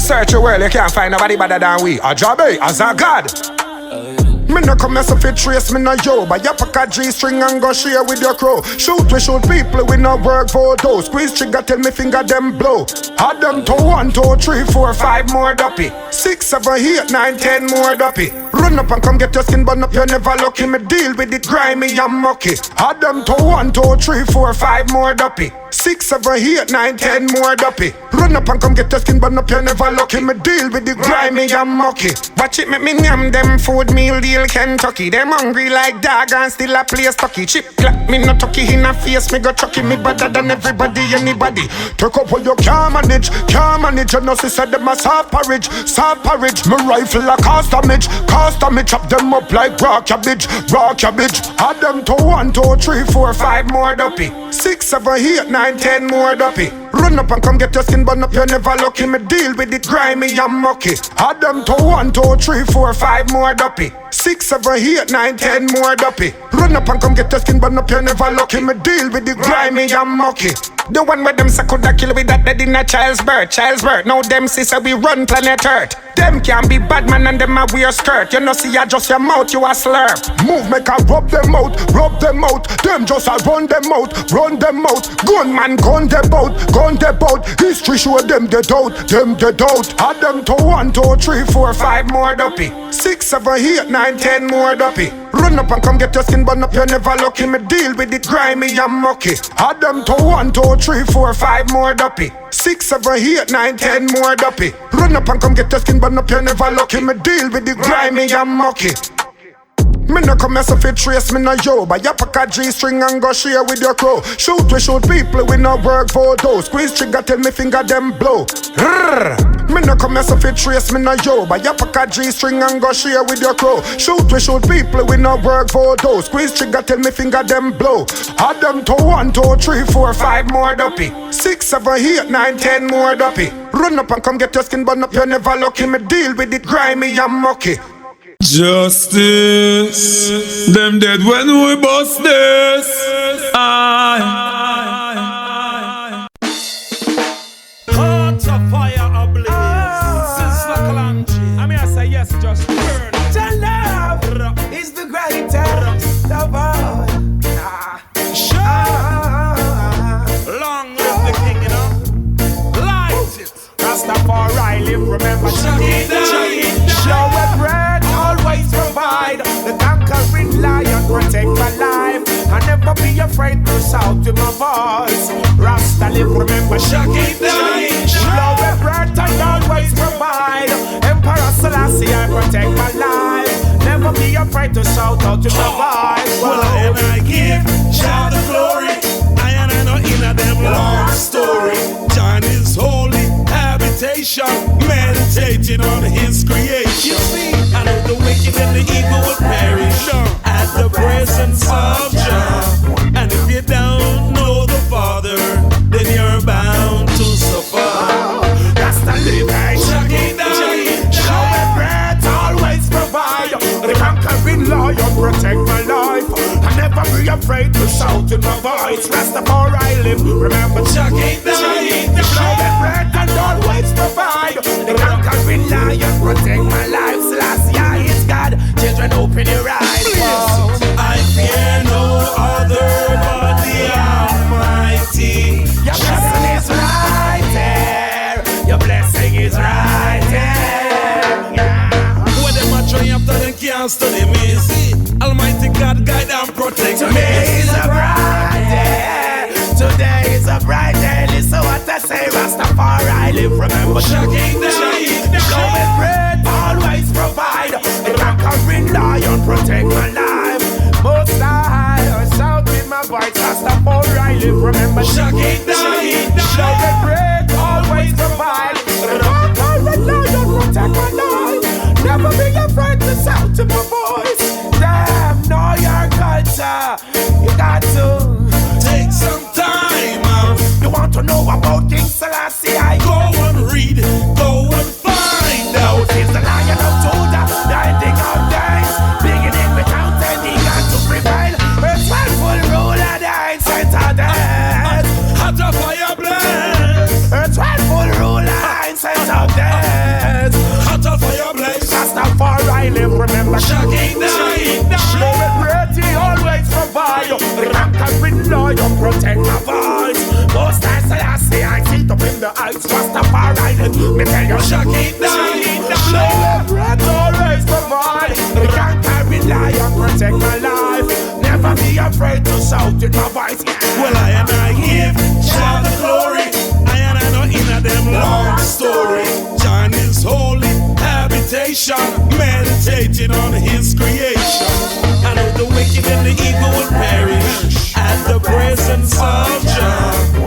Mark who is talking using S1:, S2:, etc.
S1: Search the world, you can't find nobody better than we. A job, as a God. Me no come as if it trace me no yo. But you pack a G-string and go share with your crew. Shoot, we shoot people, we no work for those. Squeeze trigger till me finger them blow. Add them to 1, 2, 3, 4, 5 more Duppy. 6, 7, 8, 9, 10 more Duppy. Run up and come get your skin burn up, you're never lucky. Me deal with it grimy and mucky. Add them to 1, 2, 3, 4, 5 more Duppy. 6, 7, 8, 9, 10 more Duppy. Run up and come get your skin burn up, you're never lucky. Me deal with it grimy and mucky. Watch it make me yam them food meal deal Kentucky. Them hungry like dog and still a play stucky. Chip clap me no tucky in a face, me go chucky. Me better than everybody, anybody. Take up what you can't manage, can't manage. You know she said them a soft porridge, soft porridge. Me rifle a cast damage, chop them up like raw cabbage, raw cabbage. Add them to 1, 2, 3, 4, 5 more Duppy. 6, 7, 8, 9, 10 more Duppy. Run up and come get your skin burn up, you're never lucky. Me deal with it grimy and mucky. Add them to 1, 2, 3, 4, 5 more Duppy. 6, 7, 8, 9, 10 more Duppy. Run up and come get your skin burn up, you're never lucky. Me deal with it grimy and mucky. The one where them say coulda kill with that dead in a child's birth, child's birth. Now them say we run planet Earth. Them can't be bad man and them a wear skirt. You know see ya just your mouth, you a slurp. Move make a rub them out, rub them out. Them just a run them out, run them out. Gunman gun them out, gun them out. History show them the doubt, them the doubt. Add them to 1, 2, 3, 4, 5 more Duppy. 6, 7, 8, 9, 10 more Duppy. Run up and come get your skin burn up, you're never lucky. Me deal with it grimy and mucky. Add them to 1, 2, 3, 4, 5 more Duppy. 6, 7, 8, 9, 10 more Duppy. Run up and come get your skin burn up, you're never lucky. Me deal with it grimy and mucky. Me no come as if it trace me no yo. But you pack a G-string and go share with your crew. Shoot, we shoot people, we no work for those. Squeeze trigger till me finger them blow. Me no come as if it trace me no yo. But you pack a G-string and go share with your crew. Shoot, we shoot people, we no work for those. Squeeze trigger till me finger them blow. Add them to 1, 2, 3, 4, 5 more Duppy. 6, 7, 8, 9, 10 more Duppy. Run up and come get your skin burn up, you're never lucky. Me deal with it grimy and mucky.
S2: Justice, them dead when we bust this.
S3: Hearts of fire ablaze. Sister Kalanji. I mean, I say yes, just burn.
S4: The love is the greatest of all.
S3: Long live the king, you know. Light it.
S4: Rastafari live, remember. Show a bread, always provide. The conquering lion protect my life. I never be afraid to shout to my voice. Rasta live, remember. Show a bread and always provide. Emperor Selassie, I protect my life. Never be afraid to shout out to my voice.
S3: Well, and I give Jah the glory. I know in a them long story. John is holy habitation, meditating on his creation. I know the wicked and the evil will perish at the presence of Jah. And if you don't know the Father, then you're bound to suffer.
S4: That's the living. Show me bread, always provide. The conquering lion protect my life. I never be afraid to shout in my voice. Rastafari live, remember Show me bread and always provide. The conquering lion protect my life. Selassie is God. Children, open your eyes.
S3: I fear no other but the Almighty.
S4: Your blessing is right there. Your blessing is right there.
S3: When them a triumph, then can't study me. See, Almighty God guide and protect me.
S4: Today is a bright day. Today is a bright day. Listen what I say. Rastafari live. Remember shocking day. Show me bread, always provide. The conquering lion protect my life. Most high, shout in my voice. Rastafari live. Remember shocking day. Show me bread, always provide. The conquering lion protect my life. Never be afraid to shout in my voice. Damn, know your culture. You got to
S3: take some time out.
S4: You want to know about King Selassie?
S3: Go and read, go and find out.
S4: He's the Lion of Judah, the ending of days. Beginning without any God to prevail. His rightful ruler, the ancient of days.
S3: Hot a fire blaze.
S4: protect my voice. Most times I see I sit up in the heights, Rastafari. Me tell you, shut it down. Blow breath, always provide. We can't carry lie and protect my life. Never be afraid to shout with my voice.
S3: Well, I and I give Jah the glory. I and I know in a them long story. John is holy habitation, meditating on his creation. I know the wicked and the evil will perish at the presence of Jah.